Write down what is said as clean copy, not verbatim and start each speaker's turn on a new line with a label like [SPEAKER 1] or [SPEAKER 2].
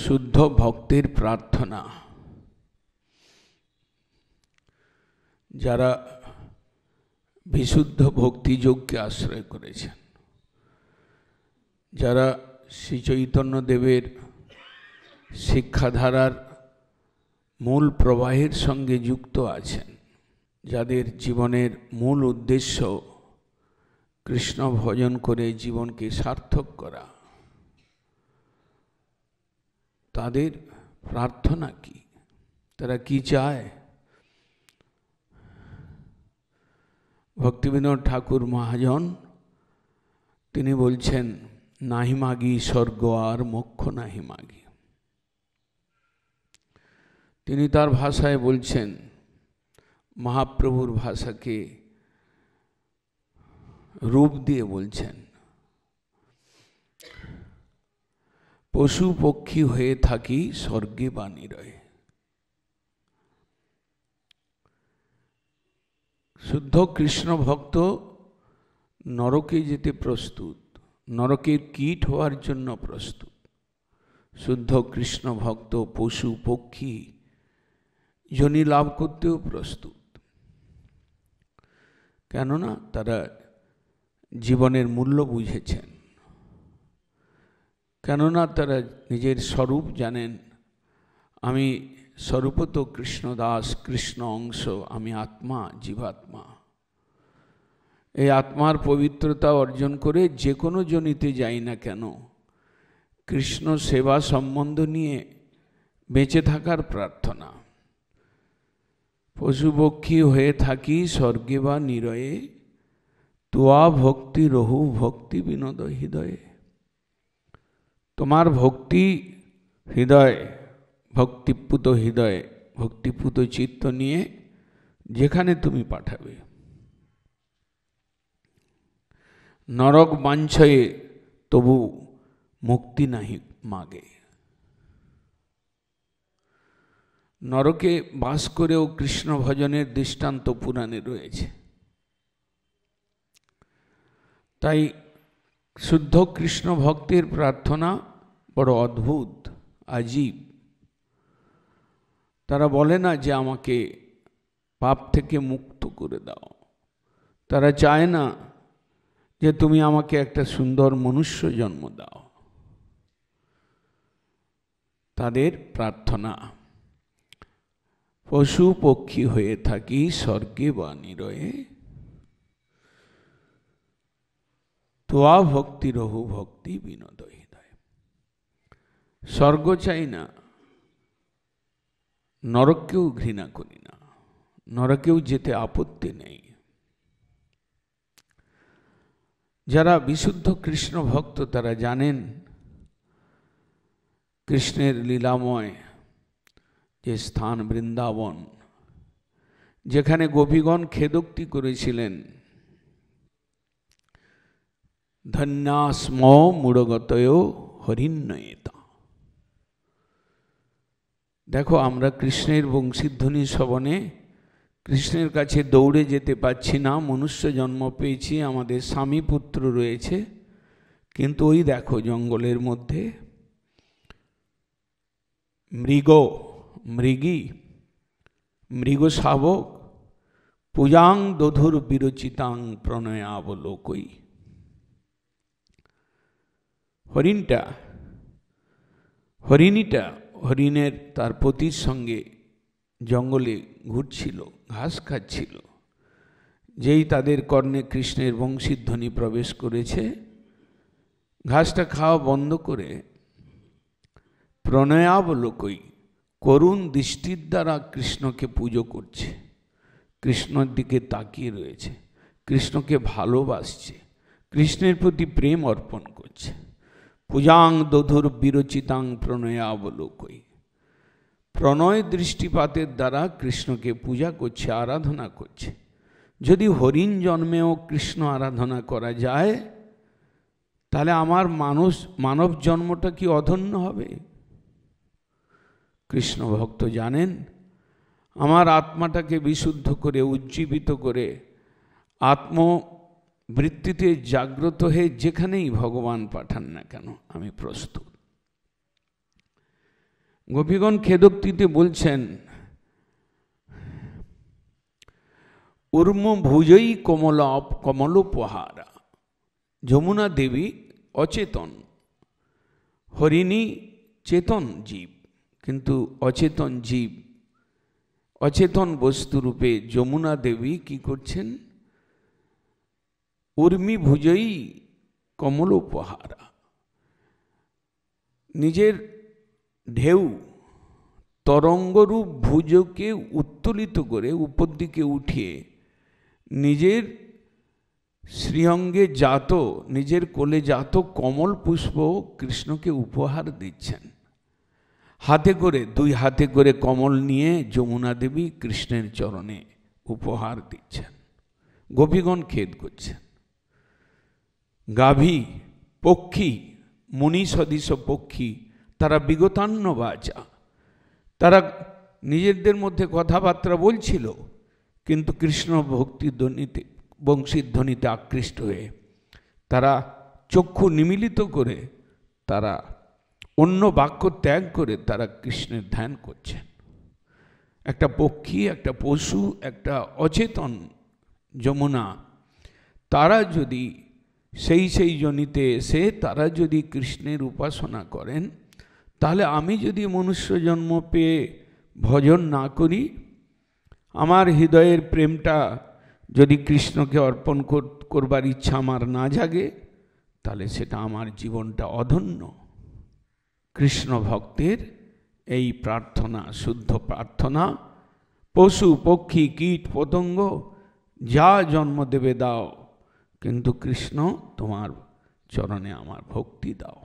[SPEAKER 1] শুদ্ধ ভক্তের প্রার্থনা। যারা বিশুদ্ধ ভক্তিযোগকে আশ্রয় করেছেন, যারা শ্রী চৈতন্যদেবের শিক্ষাধারার মূল প্রবাহের সঙ্গে যুক্ত আছেন, যাদের জীবনের মূল উদ্দেশ্য কৃষ্ণ ভজন করে জীবনকে সার্থক করা, তাদের প্রার্থনা কি? তারা কি চায়? ভক্তিবিনোদ ঠাকুর মহাজন তিনি বলছেন, নাহি মাগি স্বর্গ আর মোক্ষ নাহি মাগি। তিনি তার ভাষায় বলছেন, মহাপ্রভুর ভাষাকে রূপ দিয়ে বলছেন, পশু পক্ষী হয়ে থাকি স্বর্গে বা নিরয়ে। শুদ্ধ কৃষ্ণ ভক্ত নরকে যেতে প্রস্তুত, নরকের কীট হওয়ার জন্য প্রস্তুত। শুদ্ধ কৃষ্ণ ভক্ত পশু পক্ষী যোনি লাভ করতেও প্রস্তুত। কেননা তারা জীবনের মূল্য বুঝেছেন, কেননা তারা নিজের স্বরূপ জানেন। আমি স্বরূপত কৃষ্ণদাস, কৃষ্ণ অংশ, আমি আত্মা, জীবাত্মা। এই আত্মার পবিত্রতা অর্জন করে যে কোনো জনিতে যাই না কেন, কৃষ্ণ সেবা সম্বন্ধ নিয়ে বেঁচে থাকার প্রার্থনা। পশুপক্ষী হয়ে থাকি স্বর্গে বা নিরয়ে, তোয়া ভক্তি রহু ভক্তি বিনোদ হৃদয়ে। তোমার ভক্তি হৃদয়, ভক্তিপুত হৃদয়, ভক্তিপুত চিত্ত নিয়ে যেখানে তুমি পাঠাবে। নরক বাঞ্ছয়ে তবু মুক্তি নাহি মাগে। নরকে বাস করেও কৃষ্ণ ভজনের দৃষ্টান্ত পুরাণে রয়েছে। তাই শুদ্ধ কৃষ্ণ ভক্তের প্রার্থনা বড় অদ্ভুত, আজীব। তারা বলে না যে আমাকে পাপ থেকে মুক্ত করে দাও। তারা চায় না যে তুমি আমাকে একটা সুন্দর মনুষ্য জন্ম দাও। তাদের প্রার্থনা, পশু পক্ষী হয়ে থাকি স্বর্গে বা নিরয়ে, তোয়া ভক্তি রহু ভক্তি বিনোদ হৃদয়। স্বর্গ চাই না, নরককেও ঘৃণা করি না, নরকেও যেতে আপত্তি নেই। যারা বিশুদ্ধ কৃষ্ণ ভক্ত তারা জানেন কৃষ্ণের লীলাময় যে স্থান বৃন্দাবন, যেখানে গোপীগণ খেদোক্তি করেছিলেন, ধন্যাস্ম মূঢ়গতয় হরিণ্যেতা। দেখো, আমরা কৃষ্ণের বংশীধ্বনি শ্রবণে কৃষ্ণের কাছে দৌড়ে যেতে পারছি না। মনুষ্য জন্ম পেয়েছি, আমাদের স্বামী পুত্র রয়েছে, কিন্তু ওই দেখো জঙ্গলের মধ্যে মৃগ শাবক পূজাং দধুর বিরচিতাং প্রণয়াবলোকই। হরিণের তার পতির সঙ্গে জঙ্গলে ঘুরছিল, ঘাস খাচ্ছিল। যেই তাদের কর্ণে কৃষ্ণের বংশীধ্বনি প্রবেশ করেছে, ঘাসটা খাওয়া বন্ধ করে প্রণয়াবলোকই করুণ দৃষ্টির দ্বারা কৃষ্ণকে পুজো করছে, কৃষ্ণের দিকে তাকিয়ে রয়েছে, কৃষ্ণকে ভালোবাসছে, কৃষ্ণের প্রতি প্রেম অর্পণ করছে। পূজাং দধুর বিরচিতাং প্রণয়াবলোকই, প্রণয় দৃষ্টিপাতের দ্বারা কৃষ্ণকে পূজা করছে, আরাধনা করছে। যদি হরিণ জন্মেও কৃষ্ণ আরাধনা করা যায়, তাহলে আমার মানব জন্মটা কি অধন্য হবে? কৃষ্ণ ভক্ত জানেন, আমার আত্মাটাকে বিশুদ্ধ করে উজ্জীবিত করে আত্মবৃত্তিতে জাগ্রত হয়ে যেখানেই ভগবান পাঠান না কেন আমি প্রস্তুত। গোপীগণ খেদোক্তিতে বলছেন, উর্ম ভুজই কমলোপহারা। যমুনা দেবী অচেতন, হরিণী চেতন জীব, কিন্তু অচেতন জীব, অচেতন বস্তুরূপে যমুনা দেবী কি করছেন? উর্মি ভুজই কমলোপহারা, নিজের ঢেউ তরঙ্গরূপ ভুজকে উত্তোলিত করে উপর দিকে উঠিয়ে নিজের শ্রীঅঙ্গে জাত, নিজের কোলে জাত কমল পুষ্প কৃষ্ণকে উপহার দিচ্ছেন। হাতে করে, দুই হাতে করে কমল নিয়ে যমুনা দেবী কৃষ্ণের চরণে উপহার দিচ্ছেন। গোপীগণ খেদ করছেন। গাভী, পক্ষী, মুনি সদৃশ পক্ষী, তারা বিগতান্ন বাচা, তারা নিজেদের মধ্যে কথাবার্তা বলছিল, কিন্তু কৃষ্ণ ভক্তি ধ্বনিতে, বংশীর ধ্বনিতে আকৃষ্ট হয়ে তারা চক্ষু নিমিলিত করে, তারা অন্য বাক্য ত্যাগ করে তারা কৃষ্ণের ধ্যান করছেন। একটা পক্ষী, একটা পশু, একটা অচেতন যমুনা, তারা যদি সেই জনিতে এসে তারা যদি কৃষ্ণের উপাসনা করেন, তাহলে আমি যদি মনুষ্য জন্ম পেয়ে ভজন না করি, আমার হৃদয়ের প্রেমটা যদি কৃষ্ণকে অর্পণ করবার ইচ্ছা আমার না জাগে, তাহলে সেটা আমার জীবনটা অধন্য। কৃষ্ণ ভক্তের এই প্রার্থনা, শুদ্ধ প্রার্থনা, পশু পক্ষী কীট পতঙ্গ যা জন্ম দেবে দাও, কিন্তু কৃষ্ণ তোমার চরণে আমার ভক্তি দাও।